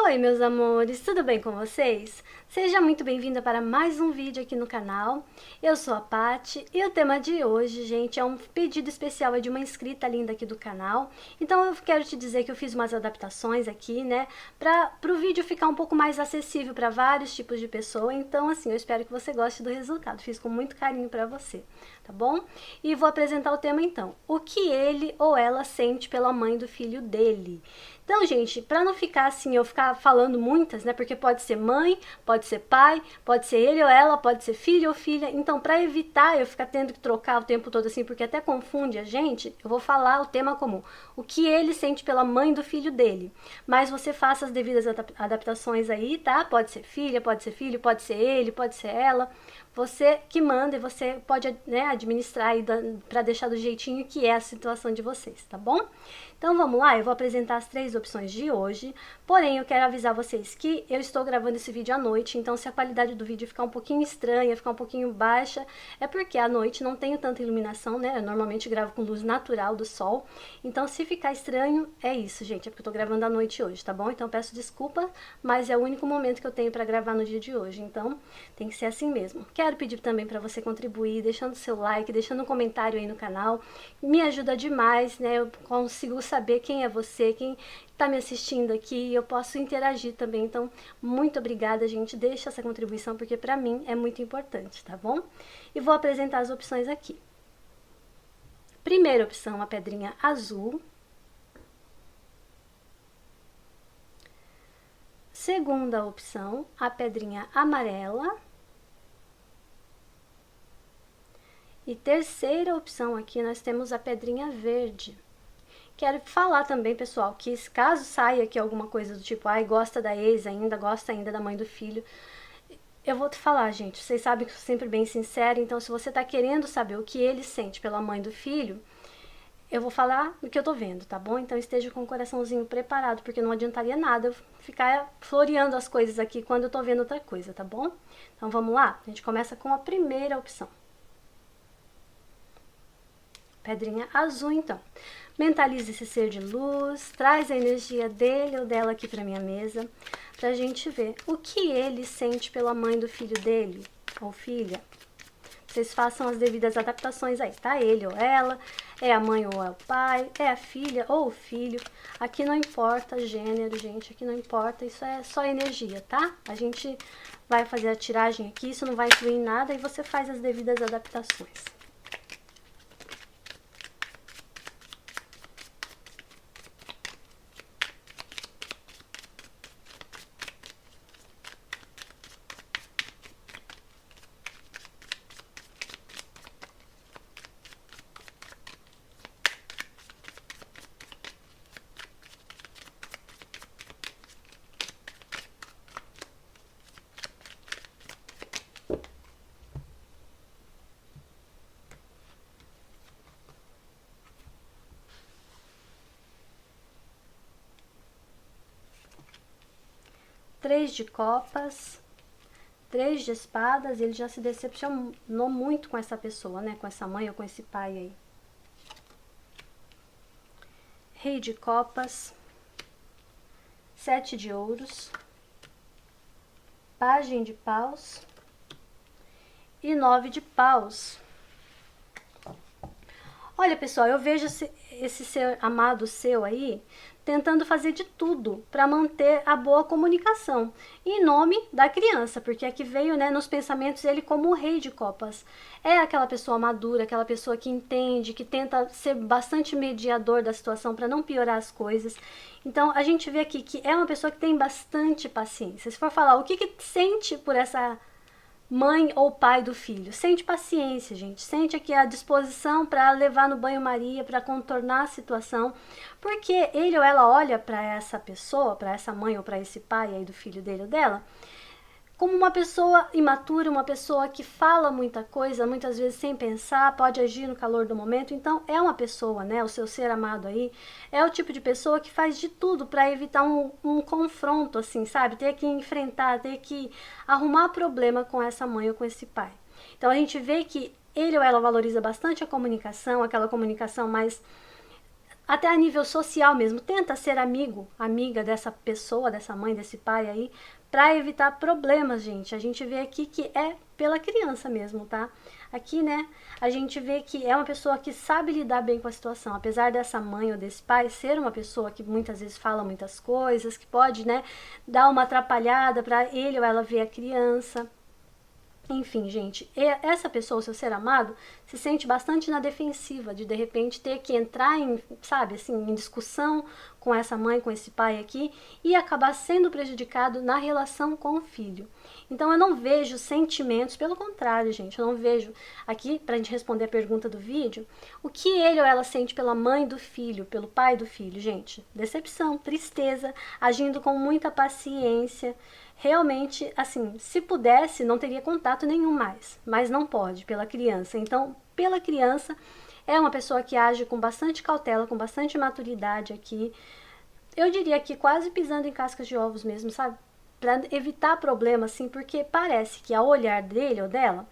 Oi, meus amores, tudo bem com vocês? Seja muito bem-vinda para mais um vídeo aqui no canal. Eu sou a Paty e o tema de hoje, gente, é um pedido especial de uma inscrita linda aqui do canal. Então eu quero te dizer que eu fiz umas adaptações aqui, né, para o vídeo ficar um pouco mais acessível para vários tipos de pessoa. Então, assim, eu espero que você goste do resultado. Fiz com muito carinho para você, tá bom? E vou apresentar o tema então. O que ele ou ela sente pela mãe do filho dele? Então, gente, para não ficar assim, eu ficar falando muitas, né? Porque pode ser mãe, pode ser pai, pode ser ele ou ela, pode ser filho ou filha. Então, para evitar eu ficar tendo que trocar o tempo todo assim, porque até confunde a gente, eu vou falar o tema comum. O que ele sente pela mãe do filho dele. Mas você faça as devidas adaptações aí, tá? Pode ser filha, pode ser filho, pode ser ele, pode ser ela. Você que manda e você pode, né, administrar aí para deixar do jeitinho que é a situação de vocês, tá bom? Então vamos lá, eu vou apresentar as 3 opções de hoje, porém eu quero avisar vocês que eu estou gravando esse vídeo à noite, então se a qualidade do vídeo ficar um pouquinho estranha, ficar um pouquinho baixa, é porque à noite não tenho tanta iluminação, né? Eu normalmente gravo com luz natural do sol, então se ficar estranho, é isso, gente, é porque eu tô gravando à noite hoje, tá bom? Então peço desculpa, mas é o único momento que eu tenho para gravar no dia de hoje, então tem que ser assim mesmo. Quero pedir também para você contribuir, deixando seu like, deixando um comentário aí no canal, me ajuda demais, né? Eu consigo saber quem é você, quem está me assistindo aqui, eu posso interagir também. Então, muito obrigada, gente. Deixa essa contribuição porque para mim é muito importante, tá bom? E vou apresentar as opções aqui. Primeira opção, a pedrinha azul. Segunda opção, a pedrinha amarela. E terceira opção aqui, nós temos a pedrinha verde. Quero falar também, pessoal, que caso saia aqui alguma coisa do tipo, ai, gosta da ex ainda, gosta ainda da mãe do filho, eu vou te falar, gente, vocês sabem que eu sou sempre bem sincera, então se você tá querendo saber o que ele sente pela mãe do filho, eu vou falar o que eu tô vendo, tá bom? Então esteja com o coraçãozinho preparado, porque não adiantaria nada eu ficar floreando as coisas aqui quando eu tô vendo outra coisa, tá bom? Então vamos lá? A gente começa com a primeira opção. Pedrinha azul, então. Mentalize esse ser de luz, traz a energia dele ou dela aqui para minha mesa, pra gente ver o que ele sente pela mãe do filho dele ou filha. Vocês façam as devidas adaptações aí, tá? Ele ou ela, é a mãe ou é o pai, é a filha ou o filho. Aqui não importa gênero, gente, aqui não importa, isso é só energia, tá? A gente vai fazer a tiragem aqui, isso não vai influir em nada e você faz as devidas adaptações. Três de copas, 3 de espadas, ele já se decepcionou muito com essa pessoa, né? Com essa mãe ou com esse pai aí. Rei de copas, 7 de ouros, Pagem de paus e 9 de paus. Olha, pessoal, eu vejo esse ser amado seu aí tentando fazer de tudo para manter a boa comunicação em nome da criança, porque aqui veio, né, nos pensamentos ele como o rei de copas. É aquela pessoa madura, aquela pessoa que entende, que tenta ser bastante mediador da situação para não piorar as coisas. Então a gente vê aqui que é uma pessoa que tem bastante paciência. Se for falar o que sente por essa mãe ou pai do filho, sente paciência, gente, sente aqui a disposição para levar no banho-maria, para contornar a situação, porque ele ou ela olha para essa pessoa, para essa mãe ou para esse pai aí do filho dele ou dela, como uma pessoa imatura, uma pessoa que fala muita coisa, muitas vezes sem pensar, pode agir no calor do momento. Então é uma pessoa, né, o seu ser amado aí, é o tipo de pessoa que faz de tudo para evitar um confronto, assim, sabe? Ter que enfrentar, ter que arrumar problema com essa mãe ou com esse pai. Então a gente vê que ele ou ela valoriza bastante a comunicação, aquela comunicação mais até a nível social mesmo, tenta ser amigo, amiga dessa pessoa, dessa mãe, desse pai aí, para evitar problemas, gente. A gente vê aqui que é pela criança mesmo, tá? Aqui, né, a gente vê que é uma pessoa que sabe lidar bem com a situação, apesar dessa mãe ou desse pai ser uma pessoa que muitas vezes fala muitas coisas, que pode, né, dar uma atrapalhada para ele ou ela ver a criança. Enfim, gente, essa pessoa, o seu ser amado, se sente bastante na defensiva de repente ter que entrar em, sabe, assim, em discussão com essa mãe, com esse pai aqui e acabar sendo prejudicado na relação com o filho. Então eu não vejo sentimentos, pelo contrário, gente, eu não vejo aqui, pra gente responder a pergunta do vídeo, o que ele ou ela sente pela mãe do filho, pelo pai do filho, gente? Decepção, tristeza, agindo com muita paciência. Realmente, assim, se pudesse, não teria contato nenhum mais, mas não pode, pela criança. Então, pela criança, é uma pessoa que age com bastante cautela, com bastante maturidade aqui. Eu diria que quase pisando em cascas de ovos mesmo, sabe? Para evitar problema, assim, porque parece que ao olhar dele ou dela,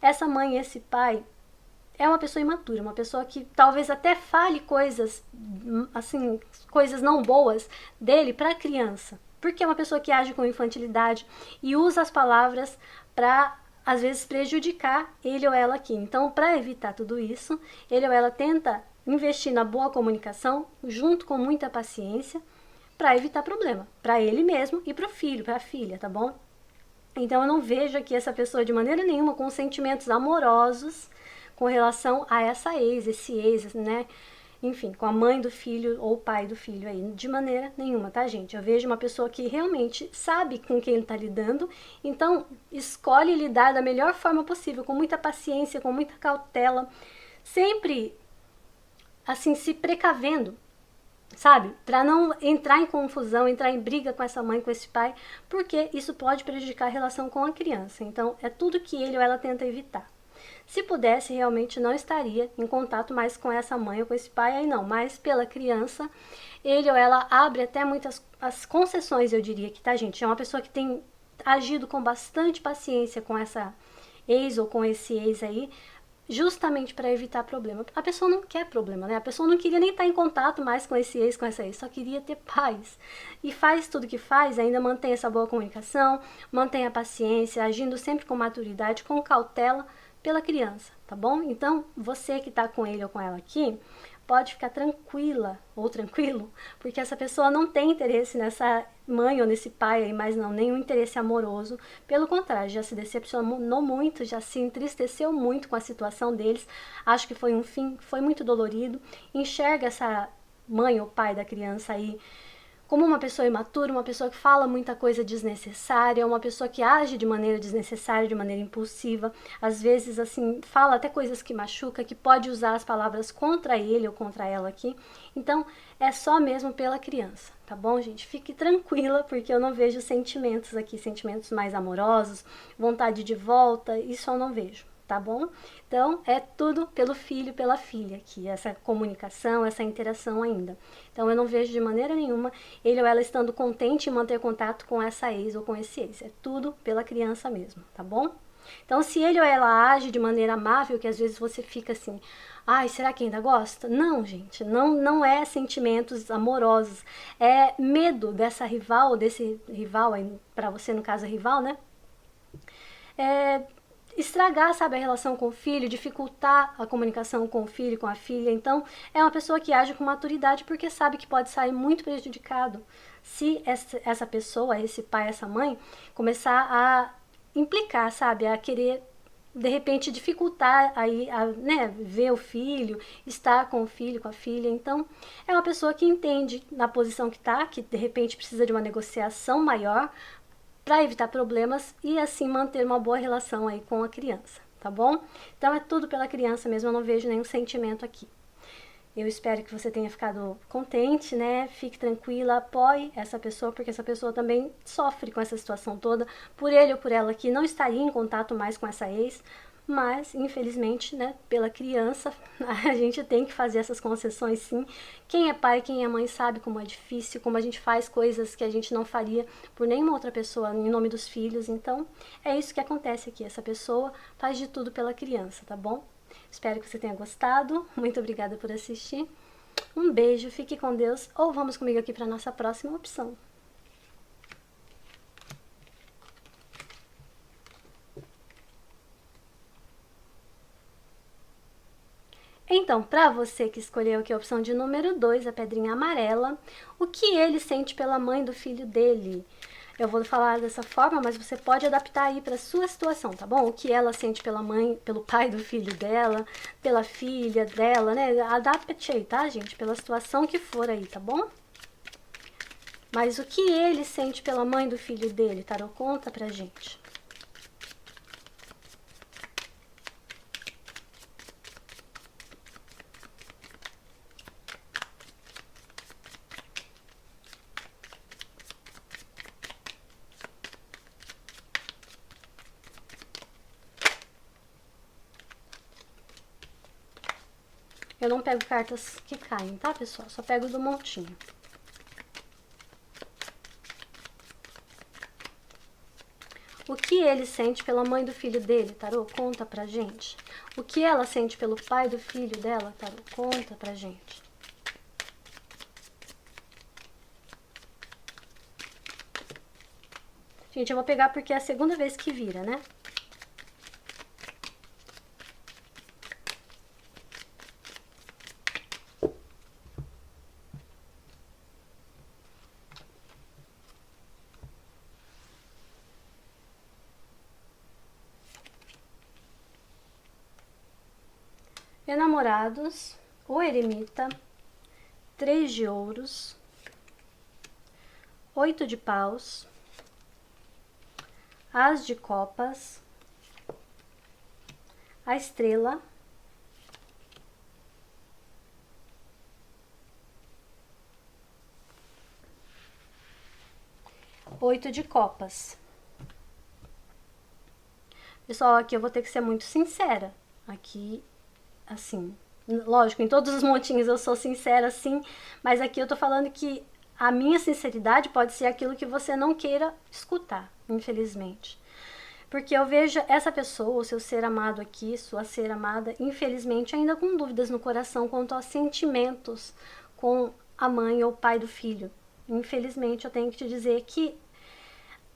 essa mãe e esse pai é uma pessoa imatura, uma pessoa que talvez até fale coisas, assim, coisas não boas dele para a criança. Porque é uma pessoa que age com infantilidade e usa as palavras para, às vezes, prejudicar ele ou ela aqui. Então, para evitar tudo isso, ele ou ela tenta investir na boa comunicação, junto com muita paciência, para evitar problema, para ele mesmo e para o filho, para a filha, tá bom? Então eu não vejo aqui essa pessoa de maneira nenhuma com sentimentos amorosos com relação a essa ex, esse ex, né? Enfim, com a mãe do filho ou o pai do filho aí, de maneira nenhuma, tá, gente? Eu vejo uma pessoa que realmente sabe com quem ele tá lidando, então escolhe lidar da melhor forma possível, com muita paciência, com muita cautela, sempre, assim, se precavendo, sabe? Para não entrar em confusão, entrar em briga com essa mãe, com esse pai, porque isso pode prejudicar a relação com a criança. Então, é tudo que ele ou ela tenta evitar. Se pudesse, realmente não estaria em contato mais com essa mãe ou com esse pai aí não, mas pela criança, ele ou ela abre até muitas as concessões, eu diria que, tá, gente? É uma pessoa que tem agido com bastante paciência com essa ex ou com esse ex aí, justamente para evitar problema. A pessoa não quer problema, né? A pessoa não queria nem estar em contato mais com esse ex, com essa ex, só queria ter paz. E faz tudo que faz, ainda mantém essa boa comunicação, mantém a paciência, agindo sempre com maturidade, com cautela pela criança, tá bom? Então, você que tá com ele ou com ela aqui, pode ficar tranquila ou tranquilo, porque essa pessoa não tem interesse nessa mãe ou nesse pai aí, mas não, nenhum interesse amoroso. Pelo contrário, já se decepcionou muito, já se entristeceu muito com a situação deles. Acho que foi um fim, foi muito dolorido. Enxerga essa mãe ou pai da criança aí como uma pessoa imatura, uma pessoa que fala muita coisa desnecessária, uma pessoa que age de maneira desnecessária, de maneira impulsiva, às vezes assim, fala até coisas que machuca, que pode usar as palavras contra ele ou contra ela aqui. Então, é só mesmo pela criança, tá bom, gente? Fique tranquila, porque eu não vejo sentimentos aqui, sentimentos mais amorosos, vontade de volta, isso eu não vejo, tá bom? Então, é tudo pelo filho, pela filha aqui, essa comunicação, essa interação ainda. Então, eu não vejo de maneira nenhuma ele ou ela estando contente em manter contato com essa ex ou com esse ex. É tudo pela criança mesmo, tá bom? Então, se ele ou ela age de maneira amável, que às vezes você fica assim, ai, será que ainda gosta? Não, gente, não é sentimentos amorosos, é medo dessa rival, desse rival, pra você no caso é rival, né? É estragar, sabe, a relação com o filho, dificultar a comunicação com o filho, com a filha. Então, é uma pessoa que age com maturidade porque sabe que pode sair muito prejudicado se essa pessoa, esse pai, essa mãe, começar a implicar, sabe, a querer de repente dificultar aí, né, ver o filho, estar com o filho, com a filha. Então, é uma pessoa que entende na posição que está, que de repente precisa de uma negociação maior para evitar problemas e assim manter uma boa relação aí com a criança, tá bom? Então é tudo pela criança mesmo, eu não vejo nenhum sentimento aqui. Eu espero que você tenha ficado contente, né? Fique tranquila, apoie essa pessoa, porque essa pessoa também sofre com essa situação toda, por ele ou por ela que não estaria em contato mais com essa ex, mas infelizmente, né, pela criança, a gente tem que fazer essas concessões sim. Quem é pai, quem é mãe sabe como é difícil, como a gente faz coisas que a gente não faria por nenhuma outra pessoa em nome dos filhos. Então, é isso que acontece aqui. Essa pessoa faz de tudo pela criança, tá bom? Espero que você tenha gostado. Muito obrigada por assistir. Um beijo, fique com Deus, ou vamos comigo aqui para nossa próxima opção. Então, para você que escolheu aqui a opção de número 2, a pedrinha amarela, o que ele sente pela mãe do filho dele? Eu vou falar dessa forma, mas você pode adaptar aí para sua situação, tá bom? O que ela sente pela mãe, pelo pai do filho dela, pela filha dela, né? Adapte aí, tá, gente? Pela situação que for aí, tá bom? Mas o que ele sente pela mãe do filho dele, tarô? Conta pra gente. Eu não pego cartas que caem, tá, pessoal? Só pego do montinho. O que ele sente pela mãe do filho dele, tarô? Conta pra gente. O que ela sente pelo pai do filho dela, tarô? Conta pra gente. Gente, eu vou pegar porque é a segunda vez que vira, né? Enamorados, o eremita, 3 de ouros, 8 de paus, as de copas, a estrela, oito de copas. Pessoal, aqui eu vou ter que ser muito sincera. Aqui, assim, lógico, em todos os montinhos eu sou sincera, assim, mas aqui eu tô falando que a minha sinceridade pode ser aquilo que você não queira escutar, infelizmente. Porque eu vejo essa pessoa, o seu ser amado aqui, sua ser amada, infelizmente ainda com dúvidas no coração quanto aos sentimentos com a mãe ou o pai do filho. Infelizmente eu tenho que te dizer que,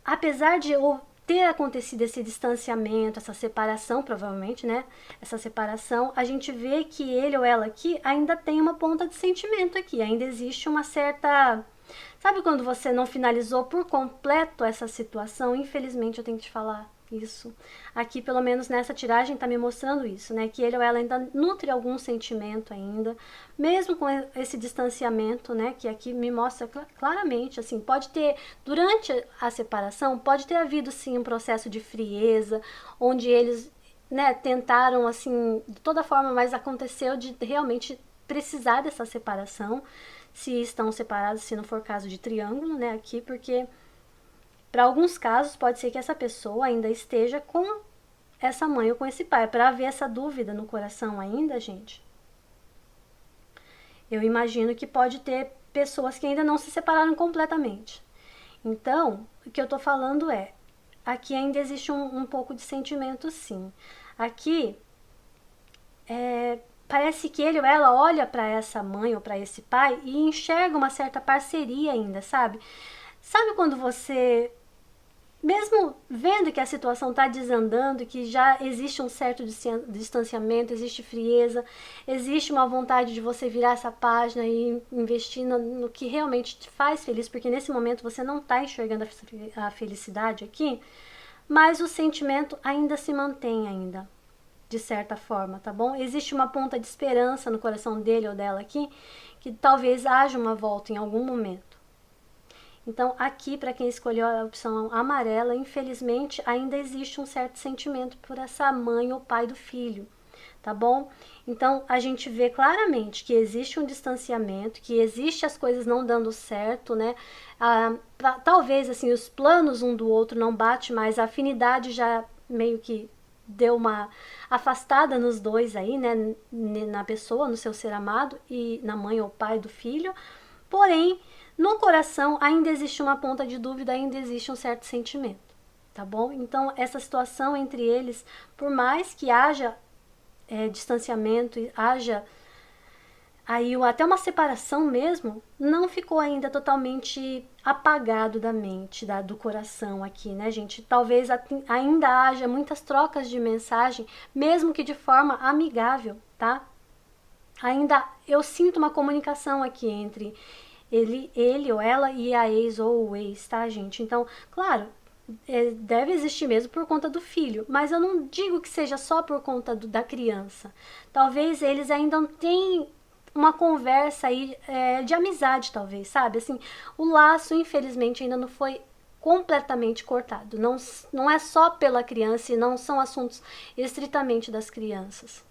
apesar de eu ter acontecido esse distanciamento, essa separação, provavelmente, né? Essa separação, a gente vê que ele ou ela aqui ainda tem uma ponta de sentimento aqui, ainda existe uma certa... Sabe quando você não finalizou por completo essa situação? Infelizmente eu tenho que te falar isso. Aqui, pelo menos nessa tiragem, tá me mostrando isso, né? Que ele ou ela ainda nutre algum sentimento ainda, mesmo com esse distanciamento, né? Que aqui me mostra claramente, assim, pode ter, durante a separação, pode ter havido, sim, um processo de frieza, onde eles, né, tentaram, assim, de toda forma, mas aconteceu de realmente precisar dessa separação, se estão separados, se não for caso de triângulo, né, aqui, porque para alguns casos pode ser que essa pessoa ainda esteja com essa mãe ou com esse pai, para haver essa dúvida no coração ainda, gente. Eu imagino que pode ter pessoas que ainda não se separaram completamente. Então, o que eu tô falando é, aqui ainda existe um pouco de sentimento, sim. Aqui, parece que ele ou ela olha para essa mãe ou para esse pai e enxerga uma certa parceria ainda, sabe? Sabe quando você, mesmo vendo que a situação está desandando, que já existe um certo distanciamento, existe frieza, existe uma vontade de você virar essa página e investir no que realmente te faz feliz, porque nesse momento você não está enxergando a felicidade aqui, mas o sentimento ainda se mantém ainda, de certa forma, tá bom? Existe uma ponta de esperança no coração dele ou dela aqui, que talvez haja uma volta em algum momento. Então, aqui, para quem escolheu a opção amarela, infelizmente, ainda existe um certo sentimento por essa mãe ou pai do filho, tá bom? Então, a gente vê claramente que existe um distanciamento, que existe as coisas não dando certo, né? Talvez, assim, os planos um do outro não batem mais, a afinidade já meio que deu uma afastada nos dois aí, né? Na pessoa, no seu ser amado e na mãe ou pai do filho. Porém, no coração ainda existe uma ponta de dúvida, ainda existe um certo sentimento, tá bom? Então, essa situação entre eles, por mais que haja distanciamento, haja aí até uma separação mesmo, não ficou ainda totalmente apagado da mente, do coração aqui, né, gente? Talvez ainda haja muitas trocas de mensagem, mesmo que de forma amigável, tá? Ainda eu sinto uma comunicação aqui entre ele ou ela e a ex ou o ex, tá, gente? Então, claro, deve existir mesmo por conta do filho, mas eu não digo que seja só por conta da criança. Talvez eles ainda não tenham uma conversa aí de amizade, talvez, sabe? Assim, o laço, infelizmente, ainda não foi completamente cortado. Não, não é só pela criança e não são assuntos estritamente das crianças.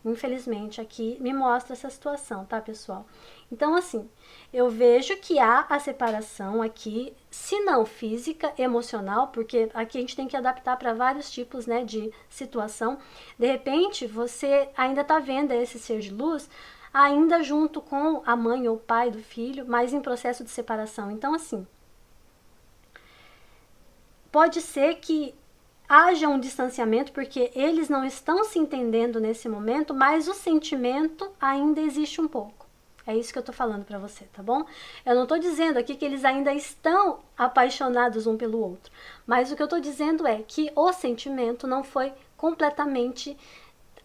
Infelizmente, aqui me mostra essa situação, tá, pessoal? Então, assim, eu vejo que há a separação aqui, se não física, emocional, porque aqui a gente tem que adaptar para vários tipos, né, de situação. De repente, você ainda tá vendo esse ser de luz ainda junto com a mãe ou o pai do filho, mas em processo de separação. Então, assim, pode ser que haja um distanciamento porque eles não estão se entendendo nesse momento, mas o sentimento ainda existe um pouco. É isso que eu tô falando pra você, tá bom? Eu não tô dizendo aqui que eles ainda estão apaixonados um pelo outro, mas o que eu tô dizendo é que o sentimento não foi completamente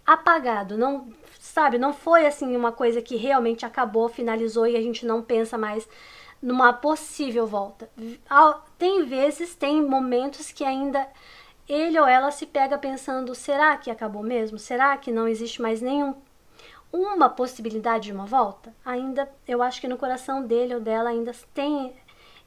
apagado, não, sabe, não foi assim uma coisa que realmente acabou, finalizou e a gente não pensa mais numa possível volta. Tem vezes, tem momentos que ainda ele ou ela se pega pensando, será que acabou mesmo? Será que não existe mais uma possibilidade de uma volta? Ainda, eu acho que no coração dele ou dela ainda tem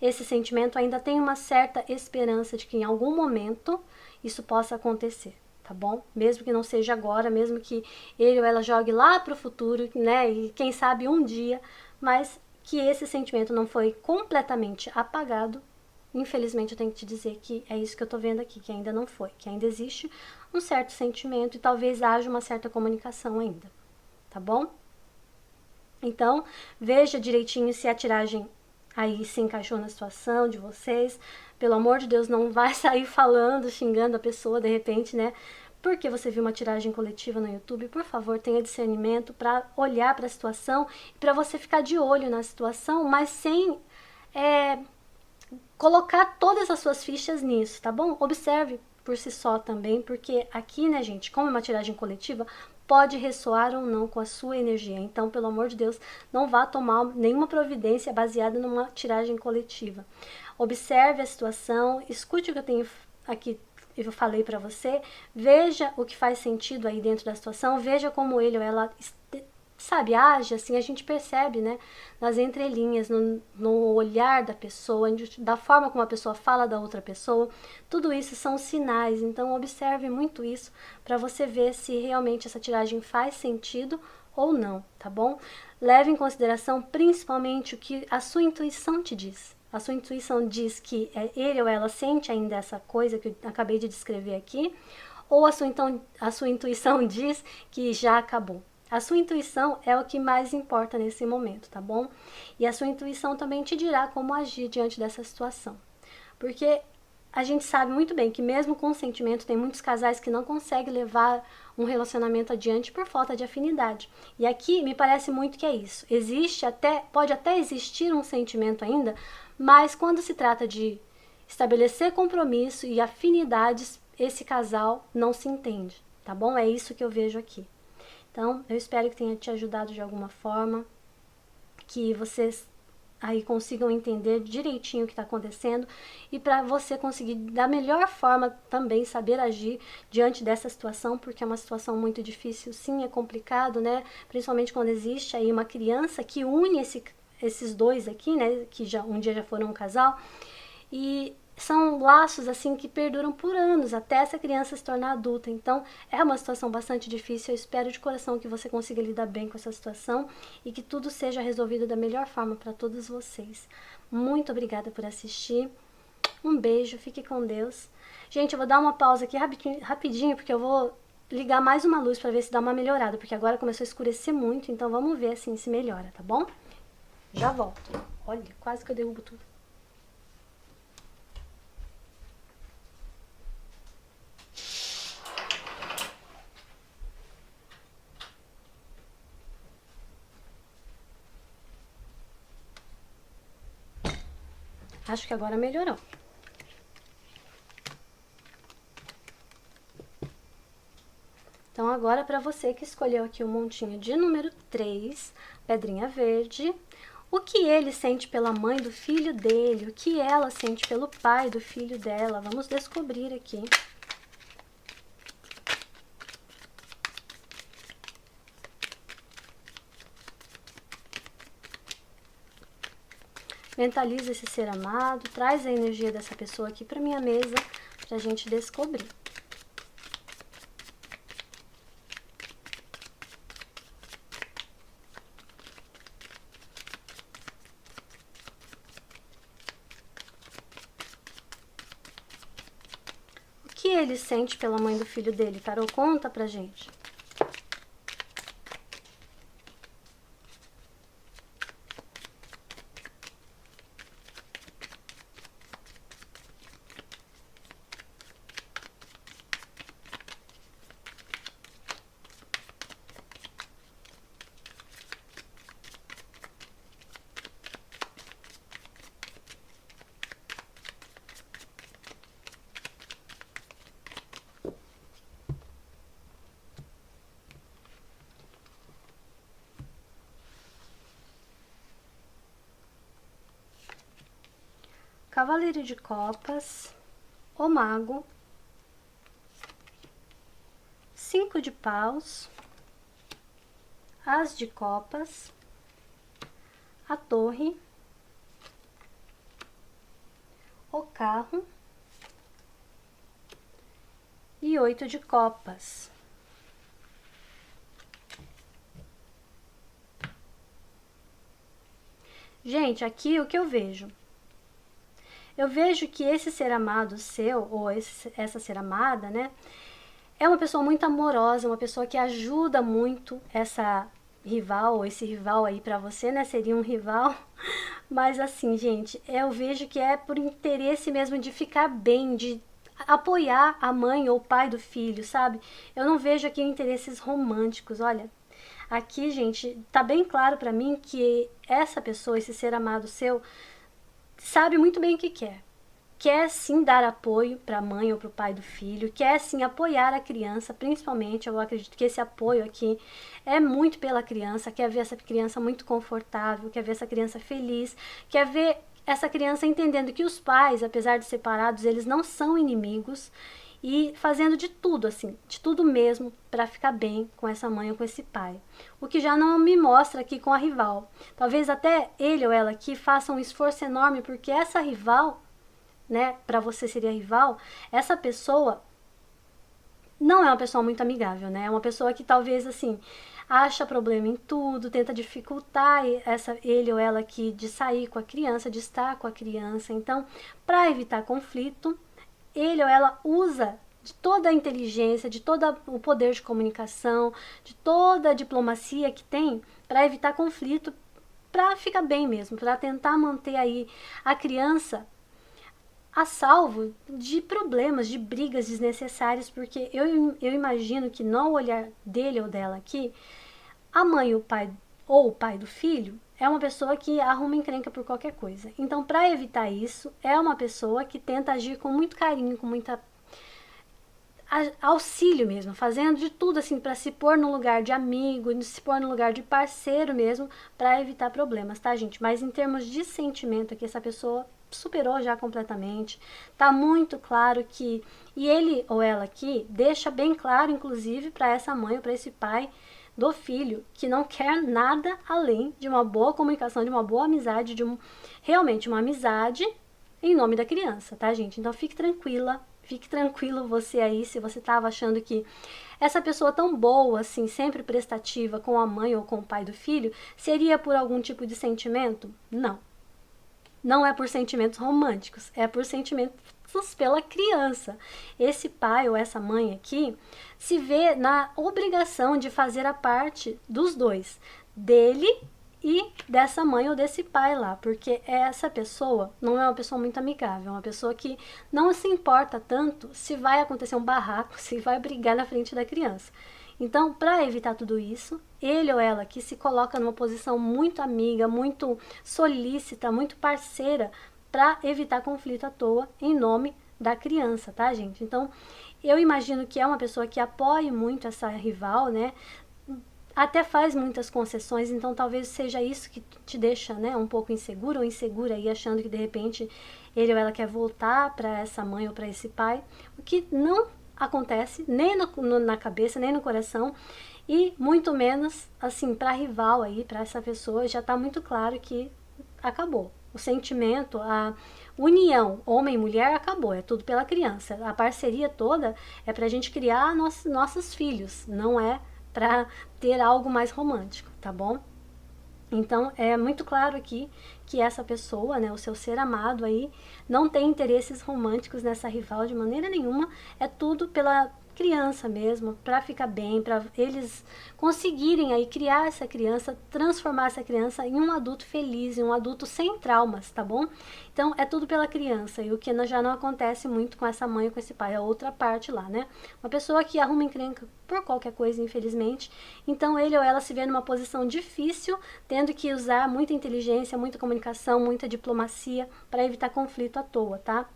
esse sentimento, ainda tem uma certa esperança de que em algum momento isso possa acontecer, tá bom? Mesmo que não seja agora, mesmo que ele ou ela jogue lá pro futuro, né? E quem sabe um dia, mas que esse sentimento não foi completamente apagado. Infelizmente eu tenho que te dizer que é isso que eu tô vendo aqui, que ainda não foi, que ainda existe um certo sentimento e talvez haja uma certa comunicação ainda, tá bom? Então, veja direitinho se a tiragem aí se encaixou na situação de vocês. Pelo amor de Deus, não vai sair falando, xingando a pessoa de repente, né? Porque você viu uma tiragem coletiva no YouTube, por favor, tenha discernimento para olhar para a situação e para você ficar de olho na situação, mas sem colocar todas as suas fichas nisso, tá bom? Observe por si só também, porque aqui, né, gente, como é uma tiragem coletiva, pode ressoar ou não com a sua energia. Então, pelo amor de Deus, não vá tomar nenhuma providência baseada numa tiragem coletiva. Observe a situação, escute o que eu tenho aqui, eu falei para você, veja o que faz sentido aí dentro da situação, veja como ele ou ela sabe, age, assim, a gente percebe, né, nas entrelinhas, no olhar da pessoa, da forma como a pessoa fala da outra pessoa, tudo isso são sinais, então observe muito isso para você ver se realmente essa tiragem faz sentido ou não, tá bom? Leve em consideração principalmente o que a sua intuição te diz. A sua intuição diz que ele ou ela sente ainda essa coisa que eu acabei de descrever aqui, ou a sua intuição diz que já acabou. A sua intuição é o que mais importa nesse momento, tá bom? E a sua intuição também te dirá como agir diante dessa situação. Porque a gente sabe muito bem que mesmo com sentimento tem muitos casais que não conseguem levar um relacionamento adiante por falta de afinidade. E aqui me parece muito que é isso. Pode até existir um sentimento ainda, mas quando se trata de estabelecer compromisso e afinidades, esse casal não se entende, tá bom? É isso que eu vejo aqui. Então, eu espero que tenha te ajudado de alguma forma, que vocês aí consigam entender direitinho o que está acontecendo e para você conseguir da melhor forma também saber agir diante dessa situação, porque é uma situação muito difícil, sim, é complicado, né? Principalmente quando existe aí uma criança que une esses dois aqui, né? Que já um dia já foram um casal e são laços assim que perduram por anos até essa criança se tornar adulta. Então é uma situação bastante difícil. Eu espero de coração que você consiga lidar bem com essa situação e que tudo seja resolvido da melhor forma para todos vocês. Muito obrigada por assistir. Um beijo, fique com Deus. Gente, eu vou dar uma pausa aqui rapidinho porque eu vou ligar mais uma luz para ver se dá uma melhorada, porque agora começou a escurecer muito, então vamos ver assim se melhora, tá bom? Já volto. Olha, quase que eu derrubo tudo. Acho que agora melhorou. Então, agora para você que escolheu aqui o montinho de número 3, pedrinha verde, o que ele sente pela mãe do filho dele, o que ela sente pelo pai do filho dela, vamos descobrir aqui. Mentaliza esse ser amado, traz a energia dessa pessoa aqui para minha mesa, para a gente descobrir. O que ele sente pela mãe do filho dele? Tarô, conta pra gente. Cavaleiro de Copas, o Mago, 5 de Paus, As de Copas, a Torre, o Carro e 8 de Copas. Gente, aqui o que eu vejo? Eu vejo que esse ser amado seu, ou essa ser amada, né? É uma pessoa muito amorosa, uma pessoa que ajuda muito essa rival, ou esse rival aí pra você, né? Seria um rival. Mas assim, gente, eu vejo que é por interesse mesmo de ficar bem, de apoiar a mãe ou o pai do filho, sabe? Eu não vejo aqui interesses românticos, olha. Aqui, gente, tá bem claro pra mim que essa pessoa, esse ser amado seu, sabe muito bem o que quer. Quer sim dar apoio para a mãe ou para o pai do filho, quer sim apoiar a criança, principalmente. Eu acredito que esse apoio aqui é muito pela criança, quer ver essa criança muito confortável, quer ver essa criança feliz, quer ver essa criança entendendo que os pais, apesar de separados, eles não são inimigos, e fazendo de tudo, assim, de tudo mesmo, para ficar bem com essa mãe ou com esse pai. O que já não me mostra aqui com a rival. Talvez até ele ou ela aqui façam um esforço enorme, porque essa rival, né, para você seria rival, essa pessoa não é uma pessoa muito amigável, né? É uma pessoa que talvez, assim, acha problema em tudo, tenta dificultar ele ou ela aqui de sair com a criança, de estar com a criança. Então, para evitar conflito, ele ou ela usa de toda a inteligência, de todo o poder de comunicação, de toda a diplomacia que tem para evitar conflito, para ficar bem mesmo, para tentar manter aí a criança a salvo de problemas, de brigas desnecessárias, porque eu imagino que no olhar dele ou dela aqui, a mãe ou o pai do filho é uma pessoa que arruma encrenca por qualquer coisa. Então, para evitar isso, é uma pessoa que tenta agir com muito carinho, com muita auxílio mesmo, fazendo de tudo assim para se pôr no lugar de amigo, se pôr no lugar de parceiro mesmo, para evitar problemas, tá, gente? Mas em termos de sentimento aqui, essa pessoa superou já completamente. Tá muito claro que, e ele ou ela aqui deixa bem claro, inclusive, para essa mãe ou para esse pai do filho, que não quer nada além de uma boa comunicação, de uma boa amizade, realmente uma amizade em nome da criança, tá, gente? Então fique tranquilo você aí, se você tava achando que essa pessoa tão boa, assim, sempre prestativa com a mãe ou com o pai do filho, seria por algum tipo de sentimento? Não. Não é por sentimentos românticos, é por sentimentos pela criança. Esse pai ou essa mãe aqui se vê na obrigação de fazer a parte dos dois, dele e dessa mãe ou desse pai lá, porque essa pessoa não é uma pessoa muito amigável, é uma pessoa que não se importa tanto se vai acontecer um barraco, se vai brigar na frente da criança. Então, para evitar tudo isso, ele ou ela que se coloca numa posição muito amiga, muito solícita, muito parceira para evitar conflito à toa em nome da criança, tá, gente? Então, eu imagino que é uma pessoa que apoie muito essa rival, né? Até faz muitas concessões, então talvez seja isso que te deixa, né, um pouco inseguro ou insegura aí, achando que de repente ele ou ela quer voltar para essa mãe ou para esse pai, o que não acontece nem na cabeça, nem no coração, e muito menos, assim, para rival aí, para essa pessoa, já tá muito claro que acabou. O sentimento, a união homem e mulher acabou, é tudo pela criança. A parceria toda é pra gente criar nossos filhos, não é para ter algo mais romântico, tá bom? Então é muito claro aqui que essa pessoa, né, o seu ser amado aí, não tem interesses românticos nessa rival de maneira nenhuma, é tudo pela criança mesmo, para ficar bem, para eles conseguirem aí criar essa criança, transformar essa criança em um adulto feliz, em um adulto sem traumas, tá bom? Então é tudo pela criança, e o que já não acontece muito com essa mãe ou com esse pai, é a outra parte lá, né? Uma pessoa que arruma encrenca por qualquer coisa, infelizmente, então ele ou ela se vê numa posição difícil, tendo que usar muita inteligência, muita comunicação, muita diplomacia para evitar conflito à toa, tá?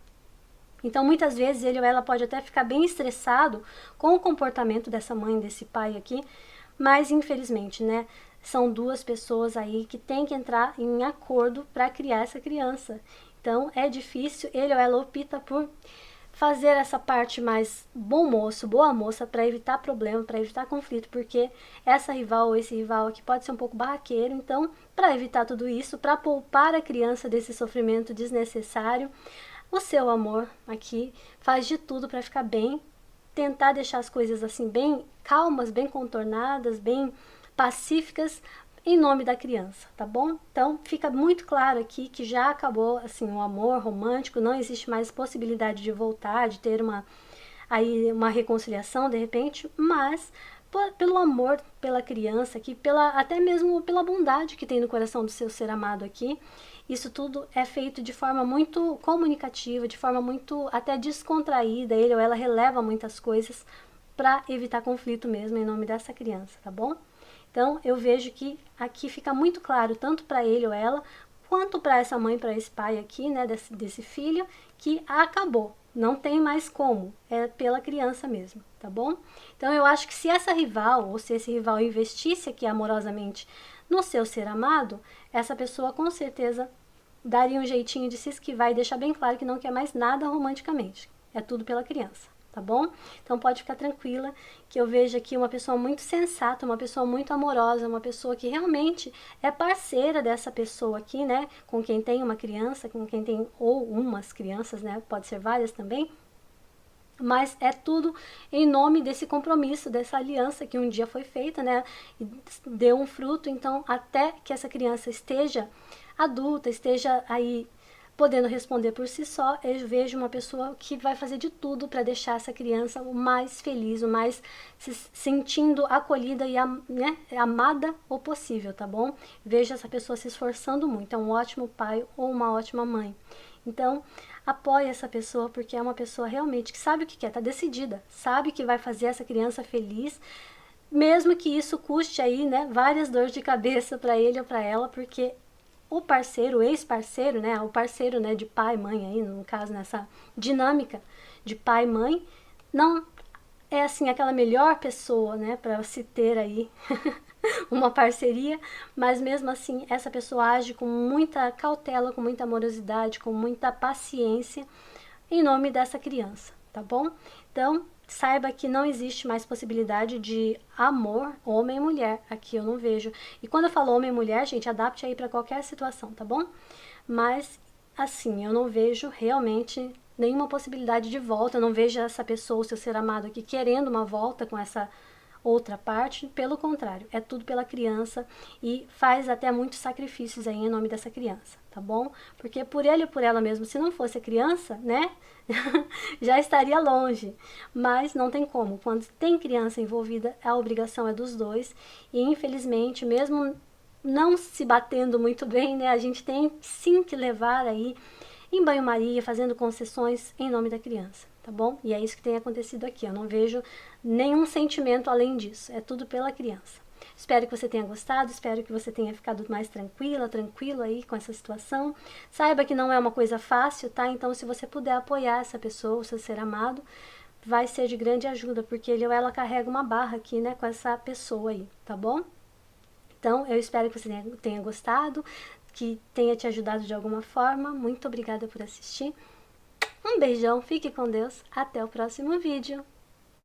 Então, muitas vezes, ele ou ela pode até ficar bem estressado com o comportamento dessa mãe, desse pai aqui, mas, infelizmente, né, são duas pessoas aí que têm que entrar em acordo para criar essa criança. Então, é difícil, ele ou ela opta por fazer essa parte mais bom moço, boa moça, para evitar problema, para evitar conflito, porque essa rival ou esse rival aqui pode ser um pouco barraqueiro. Então, para evitar tudo isso, para poupar a criança desse sofrimento desnecessário, o seu amor aqui faz de tudo para ficar bem, tentar deixar as coisas assim bem calmas, bem contornadas, bem pacíficas, em nome da criança, tá bom? Então fica muito claro aqui que já acabou assim o amor romântico, não existe mais possibilidade de voltar, de ter uma reconciliação de repente, mas pelo amor pela criança aqui, até mesmo pela bondade que tem no coração do seu ser amado aqui. Isso tudo é feito de forma muito comunicativa, de forma muito até descontraída, ele ou ela releva muitas coisas para evitar conflito mesmo em nome dessa criança, tá bom? Então eu vejo que aqui fica muito claro, tanto para ele ou ela, quanto para essa mãe, para esse pai aqui, né, desse filho, que acabou. Não tem mais como, é pela criança mesmo, tá bom? Então eu acho que se essa rival, ou se esse rival investisse aqui amorosamente no seu ser amado, essa pessoa com certeza daria um jeitinho de se esquivar e deixar bem claro que não quer mais nada romanticamente. É tudo pela criança, tá bom? Então pode ficar tranquila que eu vejo aqui uma pessoa muito sensata, uma pessoa muito amorosa, uma pessoa que realmente é parceira dessa pessoa aqui, né? Com quem tem uma criança, com quem tem ou umas crianças, né? Pode ser várias também. Mas é tudo em nome desse compromisso, dessa aliança que um dia foi feita, né? E deu um fruto. Então, até que essa criança esteja adulta, esteja aí podendo responder por si só, eu vejo uma pessoa que vai fazer de tudo para deixar essa criança o mais feliz, o mais se sentindo acolhida e né, amada o possível, tá bom? Vejo essa pessoa se esforçando muito, é um ótimo pai ou uma ótima mãe. Então, apoie essa pessoa, porque é uma pessoa realmente que sabe o que quer, tá decidida, sabe que vai fazer essa criança feliz, mesmo que isso custe aí, né, várias dores de cabeça para ele ou para ela, porque o parceiro, o ex-parceiro, né, o parceiro, né, de pai e mãe aí, no caso, nessa dinâmica de pai e mãe, não é assim aquela melhor pessoa, né, para se ter aí uma parceria, mas mesmo assim essa pessoa age com muita cautela, com muita amorosidade, com muita paciência em nome dessa criança, tá bom? Então, saiba que não existe mais possibilidade de amor homem e mulher, aqui eu não vejo. E quando eu falo homem e mulher, gente, adapte aí para qualquer situação, tá bom? Mas, assim, eu não vejo realmente nenhuma possibilidade de volta, eu não vejo essa pessoa, o seu ser amado aqui, querendo uma volta com essa outra parte, pelo contrário, é tudo pela criança e faz até muitos sacrifícios aí em nome dessa criança, tá bom? Porque por ele e por ela mesmo, se não fosse a criança, né, já estaria longe, mas não tem como, quando tem criança envolvida, a obrigação é dos dois e infelizmente, mesmo não se batendo muito bem, né, a gente tem sim que levar aí em banho-maria, fazendo concessões em nome da criança, tá bom? E é isso que tem acontecido aqui, eu não vejo nenhum sentimento além disso, é tudo pela criança. Espero que você tenha gostado, espero que você tenha ficado mais tranquila, tranquilo aí com essa situação. Saiba que não é uma coisa fácil, tá? Então, se você puder apoiar essa pessoa, o seu ser amado, vai ser de grande ajuda, porque ele ou ela carrega uma barra aqui, né, com essa pessoa aí, tá bom? Então, eu espero que você tenha gostado, que tenha te ajudado de alguma forma. Muito obrigada por assistir. Um beijão, fique com Deus, até o próximo vídeo.